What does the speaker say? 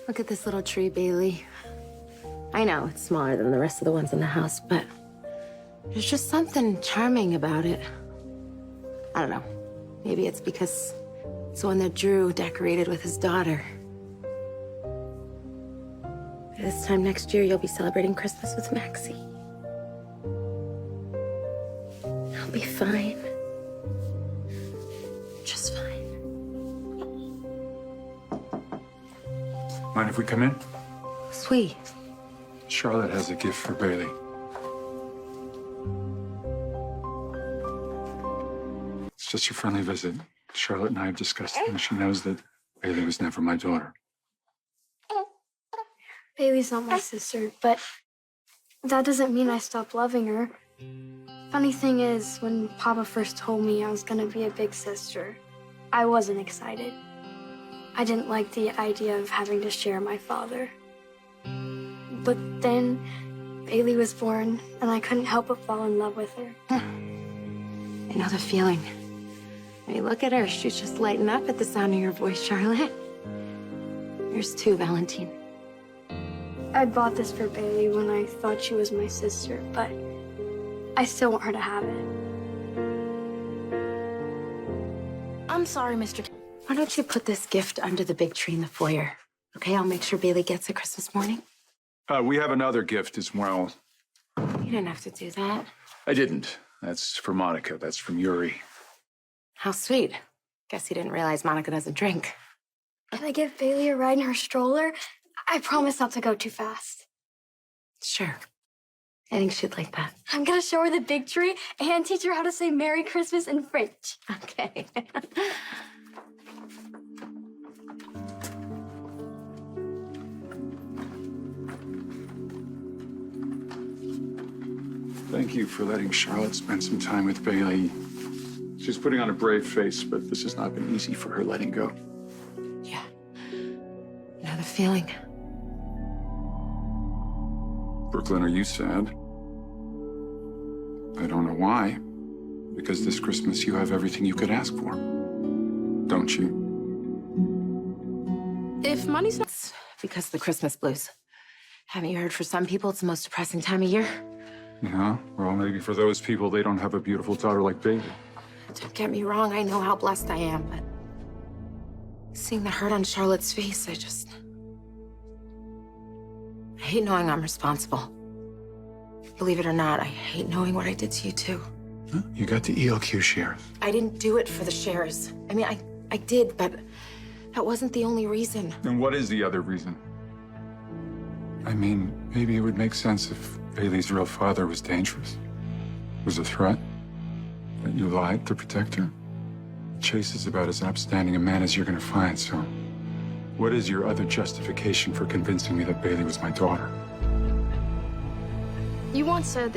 Look at this little tree, Bailey. I know it's smaller than the rest of the ones in the house, but there's just something charming about it. I don't know. Maybe it's because it's the one that Drew decorated with his daughter. By this time next year, you'll be celebrating Christmas with Maxie. I'll be fine. Just fine. Mind if we come in? Sweet. Charlotte has a gift for Bailey. It's just a friendly visit. Charlotte and I have discussed it, and she knows that Bailey was never my daughter. Bailey's not my sister, but that doesn't mean I stopped loving her. Funny thing is, when Papa first told me I was gonna be a big sister, I wasn't excited. I didn't like the idea of having to share my father. But then Bailey was born, and I couldn't help but fall in love with her. I know the feeling. I mean, look at her. She's just lighting up at the sound of your voice, Charlotte. Yours too, Valentin. I bought this for Bailey when I thought she was my sister, but I still want her to have it. I'm sorry, Mr. Why don't you put this gift under the big tree in the foyer? Okay, I'll make sure Bailey gets it Christmas morning. We have another gift as well. You didn't have to do that. I didn't. That's for Monica. That's from Yuri. How sweet. Guess he didn't realize Monica doesn't drink. Can I give Bailey a ride in her stroller? I promise not to go too fast. Sure. I think she'd like that. I'm gonna show her the big tree and teach her how to say Merry Christmas in French. Okay. Thank you for letting Charlotte spend some time with Bailey. She's putting on a brave face, but this has not been easy for her letting go. Yeah. Know the feeling. Brooklyn, are you sad? I don't know why. Because this Christmas you have everything you could ask for. Don't you? If money's not... It's because of the Christmas blues. Haven't you heard for some people it's the most depressing time of year? Yeah, well, maybe for those people, they don't have a beautiful daughter like Bailey. Don't get me wrong, I know how blessed I am, but seeing the hurt on Charlotte's face, I hate knowing I'm responsible. Believe it or not, I hate knowing what I did to you, too. Huh? You got the ELQ shares. I didn't do it for the shares. I mean, I did, but that wasn't the only reason. And what is the other reason? I mean, maybe it would make sense if Bailey's real father was dangerous, was a threat, that you lied to protect her. Chase is about as upstanding a man as you're gonna find, so what is your other justification for convincing me that Bailey was my daughter? You once said that